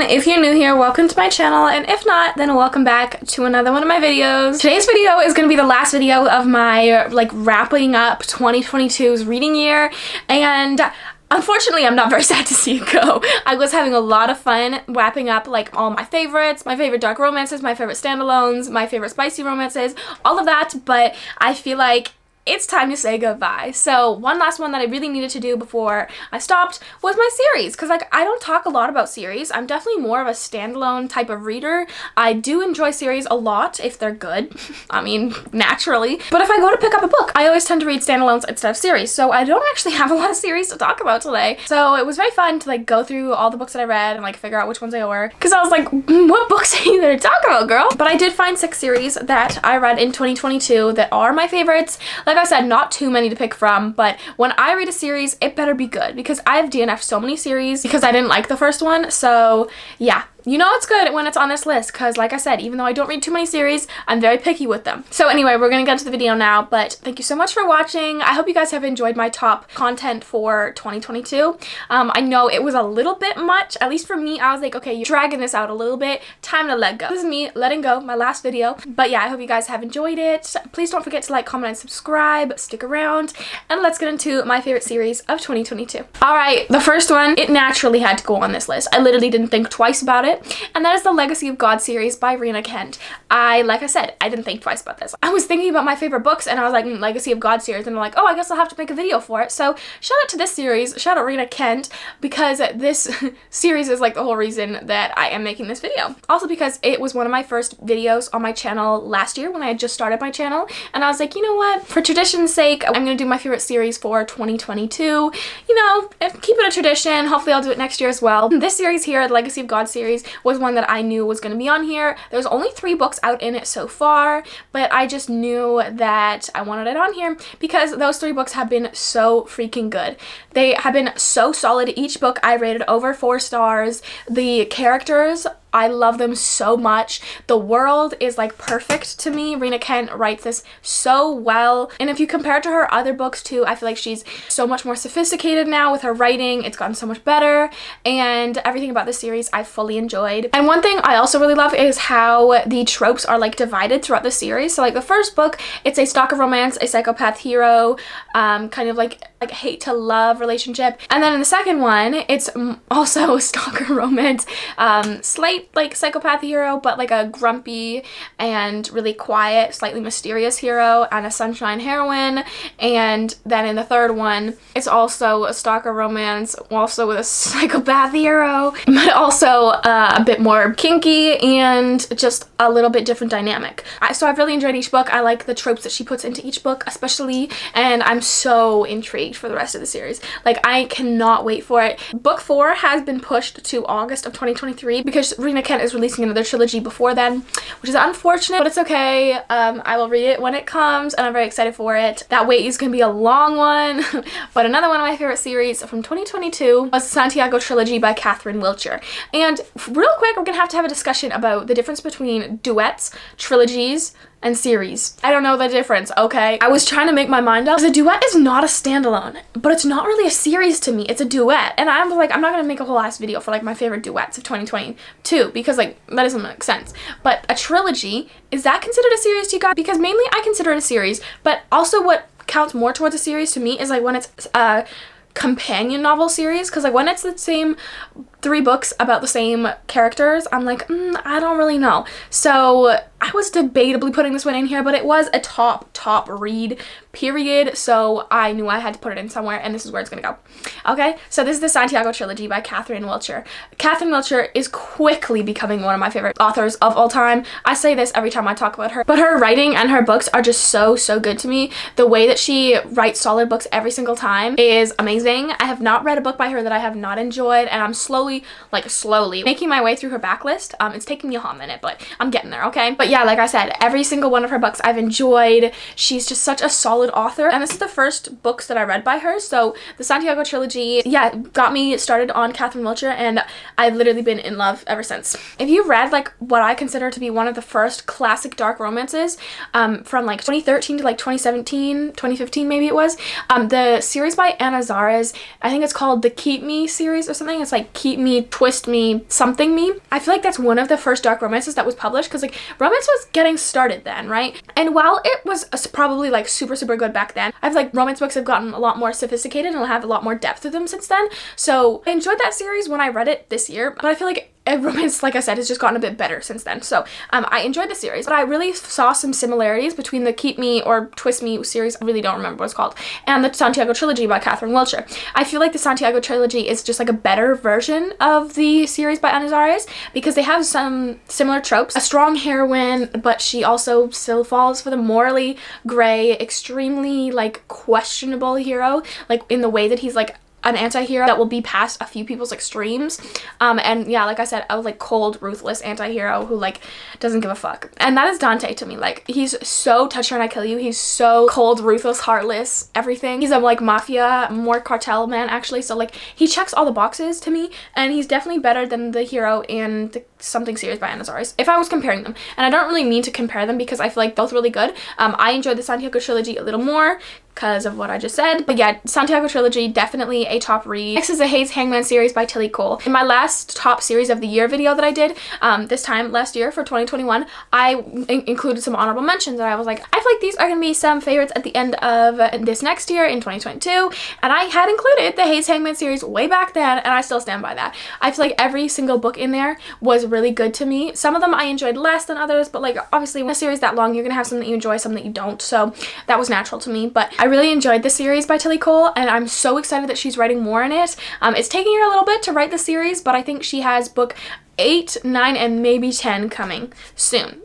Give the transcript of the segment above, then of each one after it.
If you're new here, welcome to my channel, and if not, then welcome back to another one of my videos. Today's video is going to be the last video of my wrapping up 2022's reading year, and unfortunately, I'm not very sad to see it go. I was having a lot of fun wrapping up all my favorites, my favorite dark romances, my favorite standalones, my favorite spicy romances, all of that, but I feel like it's time to say goodbye. So one last one that I really needed to do before I stopped was my series, because I don't talk a lot about series. I'm definitely more of a standalone type of reader. I do enjoy series a lot if they're good. I mean, naturally. But if I go to pick up a book, I always tend to read standalones instead of series. So I don't actually have a lot of series to talk about today. So it was very fun to go through all the books that I read and figure out which ones they were. Because I was like, what books are you there to talk about, girl? But I did find 6 series that I read in 2022 that are my favorites. Like I said, not too many to pick from, but when I read a series, it better be good, because I've DNF'd so many series because I didn't like the first one. So yeah, you know it's good when it's on this list, because like I said, even though I don't read too many series, I'm very picky with them. So anyway, we're gonna get to the video now, but thank you so much for watching. I hope you guys have enjoyed my top content for 2022. I know it was a little bit much, at least for me. I was like, okay, you're dragging this out a little bit, time to let go. This is me letting go, my last video. But yeah, I hope you guys have enjoyed it. Please don't forget to like, comment, and subscribe, stick around, and let's get into my favorite series of 2022. All right, the first one, it naturally had to go on this list. I literally didn't think twice about it. And that is the Legacy of God series by Rena Kent. Like I said, I didn't think twice about this. I was thinking about my favorite books and I was like, Legacy of God series, and I'm like, oh, I guess I'll have to make a video for it. So shout out to this series, shout out Rena Kent, because this series is the whole reason that I am making this video. Also because it was one of my first videos on my channel last year when I had just started my channel, and I was like, you know what, for tradition's sake, I'm gonna do my favorite series for 2022. You know, keep it a tradition. Hopefully I'll do it next year as well. This series here, the Legacy of God series, was one that I knew was going to be on here. There's only 3 books out in it so far, but I just knew that I wanted it on here because those 3 books have been so freaking good. They have been so solid. Each book I rated over 4 stars. The characters, I love them so much. The world is perfect to me. Rena Kent writes this so well. And if you compare it to her other books too, I feel like she's so much more sophisticated now with her writing. It's gotten so much better, and everything about this series I fully enjoyed. And one thing I also really love is how the tropes are divided throughout the series. So the first book, it's a stalker romance, a psychopath hero, kind of like hate to love relationship. And then in the second one, it's also a stalker romance, slight psychopath hero, but a grumpy and really quiet, slightly mysterious hero, and a sunshine heroine. And then in the third one, it's also a stalker romance, also with a psychopath hero, but also a bit more kinky and just a little bit different dynamic. So I've really enjoyed each book. I like the tropes that she puts into each book especially, and I'm so intrigued for the rest of the series. I cannot wait for it. Book 4 has been pushed to August of 2023 because Rena Kent is releasing another trilogy before then, which is unfortunate, but it's okay. I will read it when it comes, and I'm very excited for it. That wait is going to be a long one. But another one of my favorite series from 2022 was Santiago Trilogy by Catherine Wiltshire. And real quick, we're going to have a discussion about the difference between duets, trilogies, and series. I don't know the difference, okay? I was trying to make my mind up. A duet is not a standalone, but it's not really a series to me. It's a duet. And I'm like, I'm not gonna make a whole ass video for my favorite duets of 2022 because that doesn't make sense. But a trilogy, is that considered a series to you guys? Because mainly I consider it a series, but also what counts more towards a series to me is when it's a companion novel series, because when it's the same 3 books about the same characters, I'm like, I don't really know. So I was debatably putting this one in here, but it was a top read, period. So I knew I had to put it in somewhere, and this is where it's gonna go. Okay, so this is the Santiago Trilogy by Catherine Wiltshire. Catherine Wiltshire is quickly becoming one of my favorite authors of all time. I say this every time I talk about her, but her writing and her books are just so good to me. The way that she writes solid books every single time is amazing. I have not read a book by her that I have not enjoyed, and I'm slowly making my way through her backlist. It's taking me a hot minute, but I'm getting there, okay? But yeah, like I said, every single one of her books I've enjoyed. She's just such a solid author, and this is the first books that I read by her. So the Santiago Trilogy, yeah, got me started on Catherine Wiltshire, and I've literally been in love ever since. If you read what I consider to be one of the first classic dark romances from 2013 to 2017, 2015 maybe it was, the series by Anna Zares, I think it's called the Keep Me series or something. It's Keep Keep Me, Twist Me, Something Me. I feel like that's one of the first dark romances that was published, because like romance was getting started then, right? And while it was probably like super good back then, I feel like romance books have gotten a lot more sophisticated and have a lot more depth to them since then. So I enjoyed that series when I read it this year, but I feel like romance, like I said, has just gotten a bit better since then. So I enjoyed the series, but I really saw some similarities between the Keep Me or Twist Me series, I really don't remember what it's called, and the Santiago Trilogy by Catherine Wiltshire. I feel like the Santiago Trilogy is just like a better version of the series by Ana Zares, because they have some similar tropes. A strong heroine, but she also still falls for the morally gray, extremely like questionable hero, like in the way that he's like an anti-hero that will be past a few people's extremes, and yeah, like I said, a like cold, ruthless anti-hero who like doesn't give a fuck. And that is Dante to me. Like, he's so touch her and I kill you. He's so cold, ruthless, heartless, everything. He's a like mafia, more cartel man actually, so like he checks all the boxes to me, and he's definitely better than the hero in the Something series by Ana Zares, if I was comparing them. And I don't really mean to compare them, because I feel like both really good. I enjoyed the Santiago Trilogy a little more because of what I just said, but yeah, Santiago Trilogy, definitely a top read. Next is the Haze Hangman series by Tilly Cole. In my last top series of the year video that I did this time last year for 2021, I included some honorable mentions, and I was like, I feel like these are gonna be some favorites at the end of this next year in 2022, and I had included the Haze Hangman series way back then, and I still stand by that. I feel like every single book in there was really good to me. Some of them I enjoyed less than others, but like obviously when a series that long, you're gonna have some that you enjoy, some that you don't, so that was natural to me. But I really enjoyed the series by Tilly Cole, and I'm so excited that she's writing more in it. It's taking her a little bit to write the series, but I think she has book 8, 9, and maybe 10 coming soon.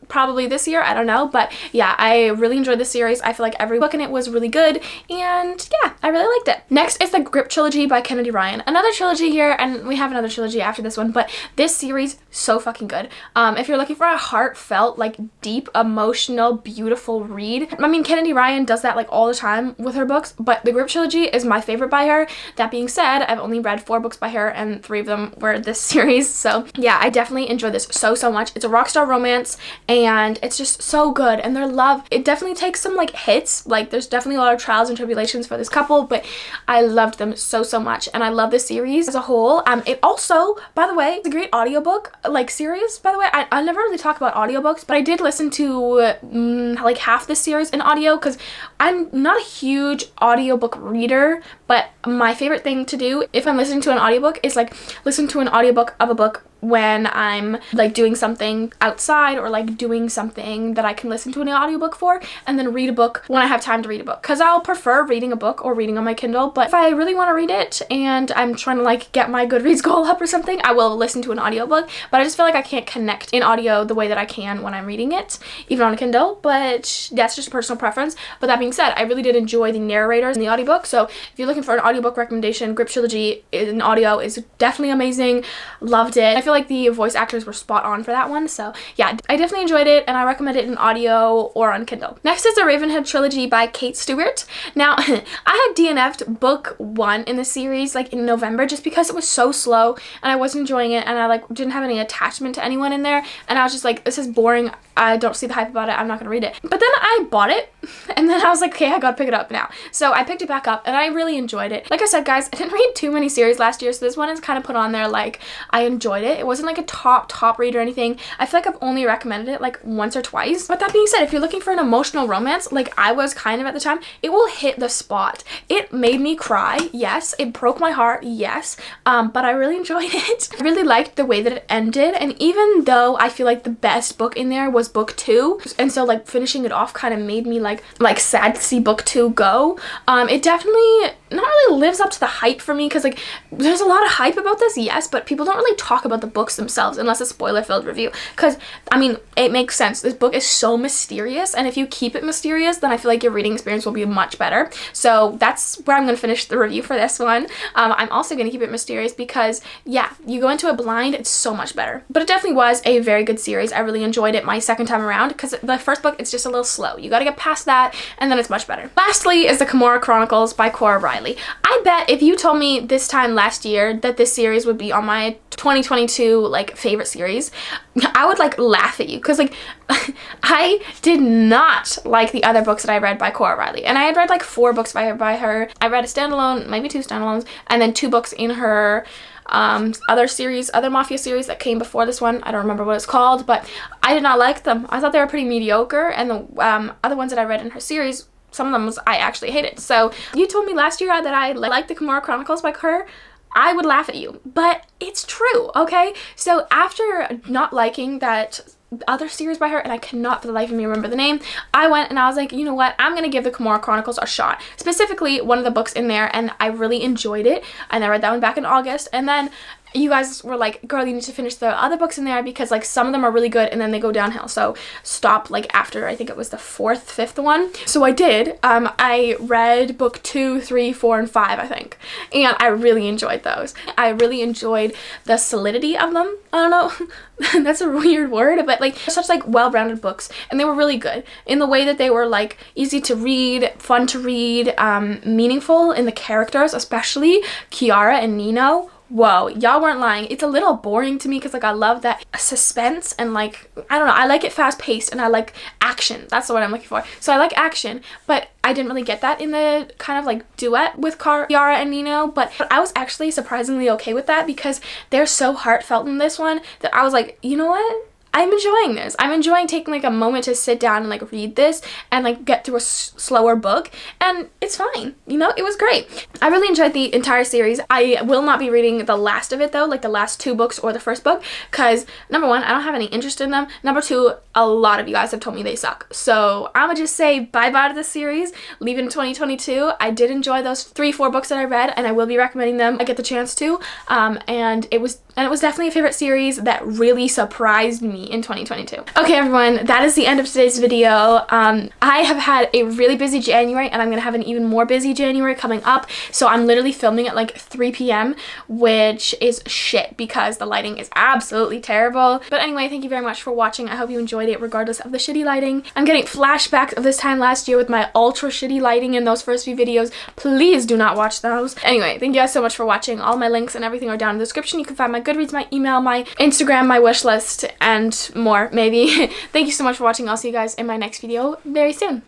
Probably this year, I don't know, but yeah, I really enjoyed the series. I feel like every book in it was really good, and yeah, I really liked it. Next is the Grip Trilogy by Kennedy Ryan. Another trilogy here, and we have another trilogy after this one, but this series, so fucking good. If you're looking for a heartfelt, like deep, emotional, beautiful read, I mean, Kennedy Ryan does that like all the time with her books, but the Grip Trilogy is my favorite by her. That being said, I've only read 4 books by her, and 3 of them were this series, so yeah, I definitely enjoyed this so much. It's a rock star romance, and it's just so good, and their love, it definitely takes some like hits, like there's definitely a lot of trials and tribulations for this couple, but I loved them so much, and I love this series as a whole. It also, by the way, it's a great audiobook like series, by the way. I never really talk about audiobooks, but I did listen to like half this series in audio, because I'm not a huge audiobook reader, but my favorite thing to do if I'm listening to an audiobook is like listen to an audiobook of a book when I'm like doing something outside, or like doing something that I can listen to an audiobook for, and then read a book when I have time to read a book, because I'll prefer reading a book or reading on my Kindle. But if I really want to read it and I'm trying to like get my Goodreads goal up or something, I will listen to an audiobook. But I just feel like I can't connect in audio the way that I can when I'm reading it, even on a Kindle. But that's just a personal preference. But that being said, I really did enjoy the narrators in the audiobook, so if you're looking for an audiobook recommendation, Grip Trilogy in audio is definitely amazing. Loved it. I feel like the voice actors were spot on for that one, so yeah, I definitely enjoyed it, and I recommend it in audio or on Kindle. Next is the Ravenhood Trilogy by Kate Stewart. Now, I had DNF'd book 1 in the series like in November, just because it was so slow and I wasn't enjoying it, and I like didn't have any attachment to anyone in there, and I was just like, this is boring, I don't see the hype about it, I'm not gonna read it. But then I bought it, and then I was like, okay, I gotta pick it up now. So I picked it back up, and I really enjoyed it. Like I said, guys, I didn't read too many series last year, so this one is kind of put on there like I enjoyed it. It wasn't like a top read or anything. I feel like I've only recommended it like once or twice. But that being said, if you're looking for an emotional romance, like I was kind of at the time, it will hit the spot. It made me cry, yes. It broke my heart, yes. But I really enjoyed it. I really liked the way that it ended, and even though I feel like the best book in there was book 2, and so like finishing it off kind of made me like sad to see book 2 go, it definitely not really lives up to the hype for me, because like there's a lot of hype about this, yes, but people don't really talk about the books themselves unless a spoiler-filled review, because I mean, it makes sense. This book is so mysterious, and if you keep it mysterious, then I feel like your reading experience will be much better. So that's where I'm going to finish the review for this one. I'm also going to keep it mysterious because yeah, you go into it blind, it's so much better. But it definitely was a very good series. I really enjoyed it my second time around, because the first book, it's just a little slow. You got to get past that, and then it's much better. Lastly is the Kimora Chronicles by Cora Riley. I bet if you told me this time last year that this series would be on my 2022 like favorite series, I would like laugh at you, because like I did not like the other books that I read by Cora Riley, and I had read like 4 books by her. I read a standalone, maybe 2 standalones, and then 2 books in her other Mafia series that came before this one. I don't remember what it's called, but I did not like them. I thought they were pretty mediocre, and the other ones that I read in her series, some of them I actually hated. So you told me last year that I liked the Kimora Chronicles by her. I would laugh at you, but it's true, okay? So after not liking that other series by her, and I cannot for the life of me remember the name, I went and I was like, you know what, I'm gonna give the Kimora Chronicles a shot. Specifically one of the books in there, and I really enjoyed it, and I read that one back in August. And then you guys were like, girl, you need to finish the other books in there because like some of them are really good and then they go downhill, so stop like after, I think it was the 4th, 5th one. So I did. I read book 2, 3, 4, and 5, I think, and I really enjoyed those. I really enjoyed the solidity of them. I don't know, that's a weird word, but like such like well-rounded books, and they were really good in the way that they were like easy to read, fun to read, meaningful in the characters, especially Kiara and Nino. Whoa, y'all weren't lying. It's a little boring to me because like I love that suspense, and like, I don't know, I like it fast paced, and I like action. That's the word I'm looking for. So I like action, but I didn't really get that in the kind of like duet with Kiara and Nino, but I was actually surprisingly okay with that because they're so heartfelt in this one that I was like, you know what? I'm enjoying this. I'm enjoying taking like a moment to sit down and like read this and like get through a slower book, and it's fine, you know. It was great. I really enjoyed the entire series. I will not be reading the last of it though, like the last 2 books or the first book, because number 1, I don't have any interest in them. Number 2, a lot of you guys have told me they suck, so I'm gonna just say bye-bye to this series, leave it in 2022. I did enjoy those 3-4 books that I read, and I will be recommending them I get the chance to, and it was definitely a favorite series that really surprised me in 2022. Okay everyone, that is the end of today's video. I have had a really busy January, and I'm gonna have an even more busy January coming up, so I'm literally filming at like 3 p.m, which is shit because the lighting is absolutely terrible. But anyway, thank you very much for watching. I hope you enjoyed it regardless of the shitty lighting. I'm getting flashbacks of this time last year with my ultra shitty lighting in those first few videos. Please do not watch those. Anyway, thank you guys so much for watching. All my links and everything are down in the description. You can find my Goodreads, my email, my Instagram, my wish list, and more maybe. Thank you so much for watching. I'll see you guys in my next video very soon.